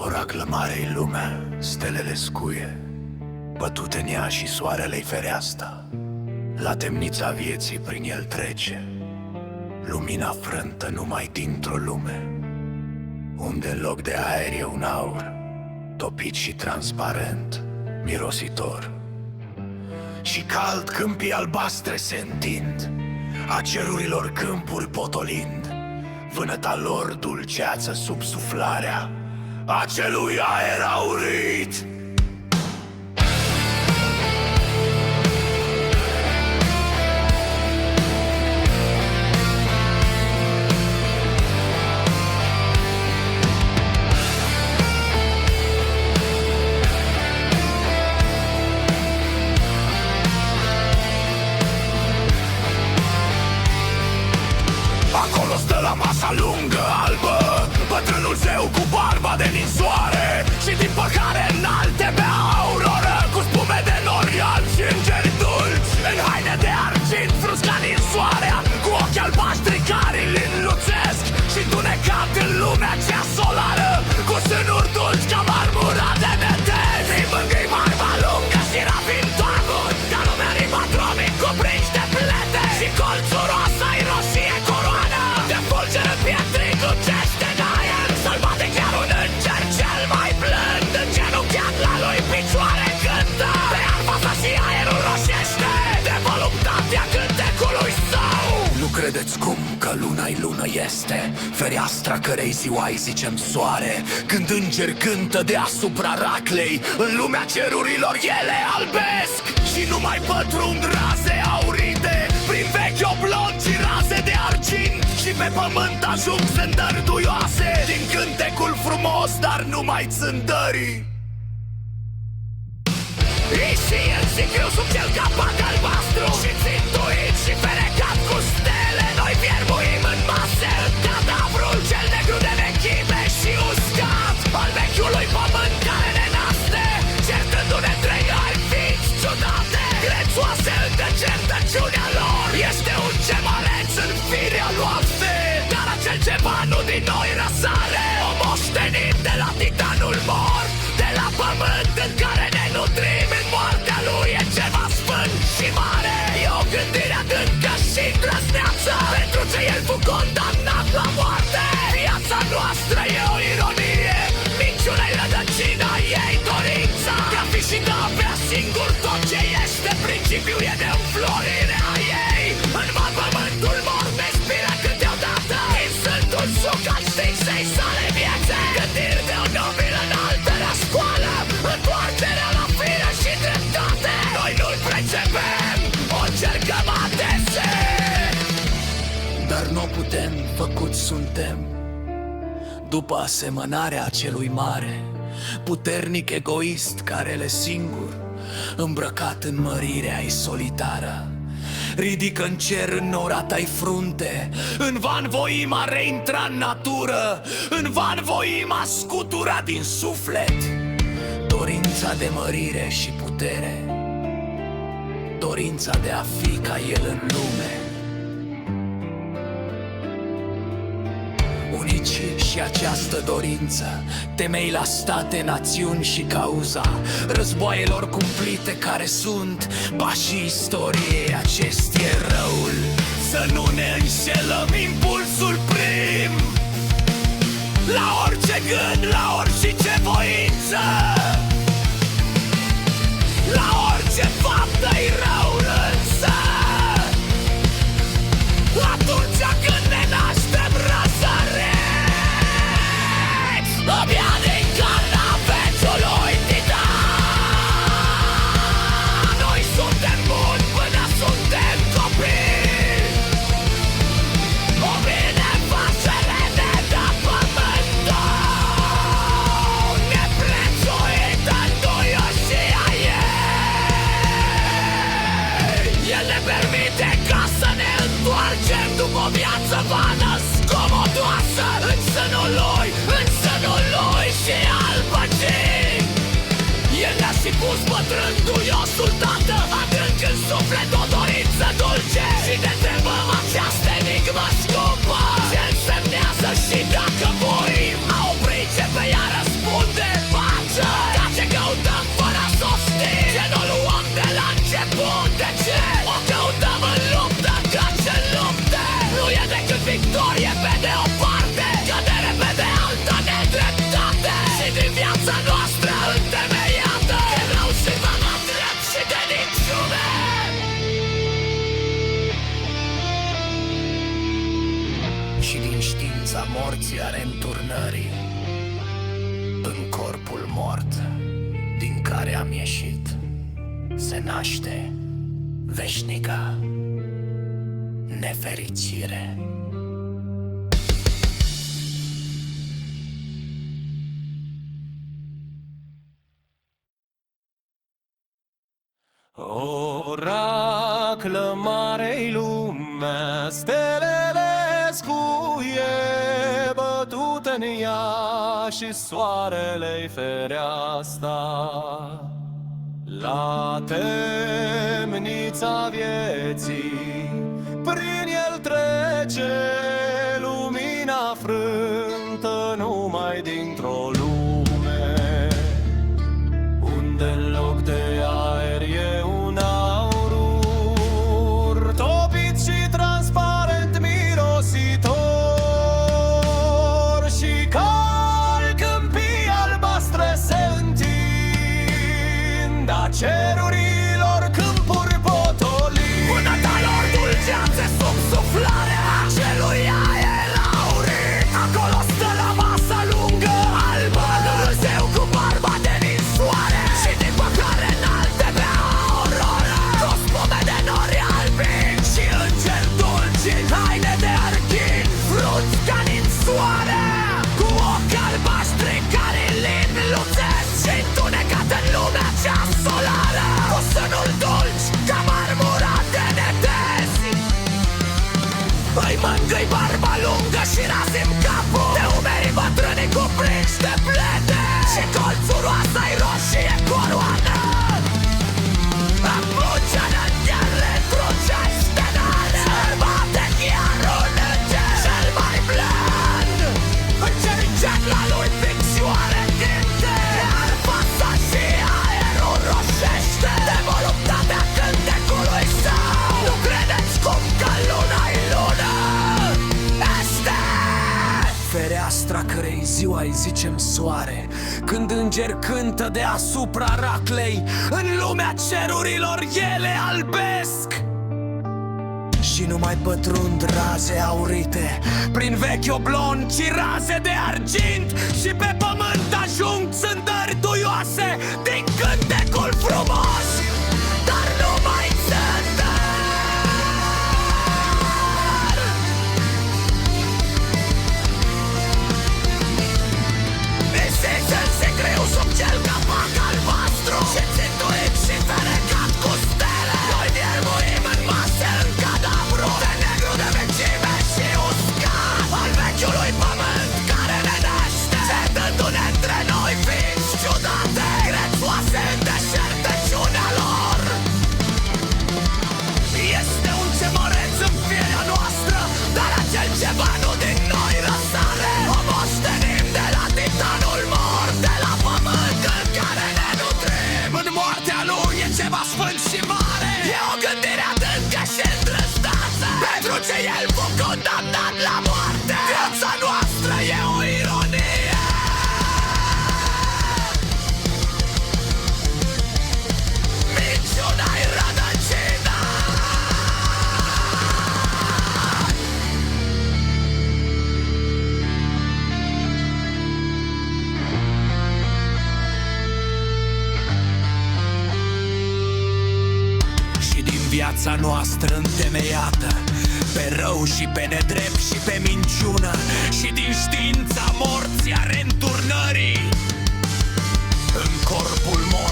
Oraclă mare-i lumea, stelele scuie, bătute în ea și soarele-i fereasta. La temnița vieții prin el trece lumina frântă numai dintr-o lume, unde în loc de aer e un aur, topit și transparent, mirositor. Și cald câmpii albastre se întind, a cerurilor câmpuri potolind, vânăta lor dulceață sub suflarea acelui aer aurit. Acolo stă la masa lungă, albă, bătrânul zeu cu barba de ninsoare și din păcare înalte pe auroră, cu spume de nori albi și îngeri dulci, în haine de argint frusca din soarea, cu ochi albaștri care îl înluțesc și întunecat în lumea cea solară, cu sânuri dulci ca marmura de metez. Îi mângâi barba lungă și ravin toamul, ca lumea ribatromic cuprinși de plete, și colțul roasa-i roșie coroană de fulgeră pietre glucește în aer. Sălbatic chiar un înger cel mai blând, îngenunchiat la lui picioare cântă, pe armata și aerul roșește de voluptatea cântecului său. Nu credeți cum că luna-i lună este, fereastra cărei ziua-i zicem soare, când îngeri cântă deasupra raclei, în lumea cerurilor ele albesc și nu mai pătrund raze aurite prin vechi oblongi și raze de argint, și pe pământ ajung zândări duioase din cântecul frumos, dar numai țândării. Și el sicriu sub cel capac albastru și țintuit și ferecat cu stele, noi viermuim în mase în cadavrul cel negru de vechime și uscat al vechiului pământ care ne naște, certându-ne între iari fiți ciudate, grețoase în decertăciunea lor. Este un cemareț în firea luate, dar acel ceva nu din noi răsare, o moștenim de la titanul mort, de la pământ în care ne nutrim. În moartea lui e ceva sfânt și mare, e o gândire adâncă și îndrăzneață, pentru ce el fu condamnat la moarte. Viața noastră e o ironie, minciuna-i rădăcina ei dorința de a fi și de a avea singur tot ce este. Principiul e de înflorire a ei, în mal pământul mor respiră câteodată, în sântul suc al stinței sale viețe. Gândiri de o nobilă înaltă la școală, întoarcerea la fire și dreptate, noi nu-l precepem, o încercăm adese, dar nu putem, făcuți suntem după asemănarea celui mare, puternic egoist care le singur, îmbrăcat în mărirea-i solitară, ridică în cer înnorata-i frunte, în van voima reintra în natură, în van voima scutura din suflet, dorința de mărire și putere, dorința de a fi ca el în lume. Unici și această dorință, temei la state, națiuni și cauza războaielor cumplite care sunt, ba și istoriei acest e răul. Să nu ne înșelăm impulsul prim, la orice gând, la orice voință, la orice faptă-i răul însă. Atunci când ne naștem răsăreți, abia din carnea veciului titan, noi suntem buni până suntem copii. O binefacere ne dă pământul, neprețuită înduioșia ei. El ne permite ca să ne întoarcem după o viață vană, scomodoasă, în sânul lui și al păcii. El ne-a și pus bătrân duiosul tată, adânc în suflet o dorință dulce, și ne întrebăm această enigmă scumpă, ce însemnează și dacă voi a opri ce pe ea răspunde. morții a reînturnării, în corpul mort din care am ieșit, se naște veșnica nefericire. Oraclă mare-i lumea, stelele scuie bătute în ea și soarele-i fereasta. La temnița vieții, prin el trece lumina frântă numai dintr-o lume unde în loc de aer e un aurur topit și transparent mirositor, și cal câmpii albastre se întind a cerurilor câmpuri potolii. Pânăta lor dulceață sub suflarea acelui aer aurit. Acolo stă la masa lungă albă Dumnezeu cu barba de ninsoare și din păcare înalte bea ororă. Toți pome de nori albi și îngeri dulci în haine de arghin, fruți ca ninsoare, cu ochi albaștri ca lilin luțesc și întunecat în lumea cea solară, cu sânul dulci ca marmura de netezi. Îi mângâi barba lungă și razim capul de umerii bătrâni cuprinși de plete și colțul roasa-i roșie coroană. Apuce-ne chiar retrocei stenale, cel bate chiar un înger cel mai blând. Încercet la lui picioare tinte, iar fața și aerul roșește de voluptatea cântecului său. Nu credeți cum că luna-i lună este fereastra cărei ziua-i zicem soare, când îngeri cântă deasupra raclei, în lumea cerurilor ele albesc și nu mai pătrund raze aurite prin vechi oblon, ci raze de argint, și pe pământ ajung țântări duioase din cântecul frumos, dar nu mai țântări. Existențe greu sub cel capac albastru și țintuit și ferecat cu stele. Noi viermuim în mase în cadavru de negru de vecime și uscat al vechiului pământ care ne naște, setându-ne între noi ființi ciudate, grețoase în deșertăciunea lor. Este un cemăreț în firea noastră, dar acel ceva nu din noi răsare. O moștenim de la titanul mort, de la pământ în care ne nutrim. În moartea lui e ceva sfânt și mare, e o gândire adâncă și îndrăzneață, pentru ce el fu condamnat la moarte. Viața noastră e o ironie. Minciuna-i rădăcina. Și din viața noastră întemeiată pe rău și pe nedrept și pe minciună, și din știința morții a reînturnării, în corpul mort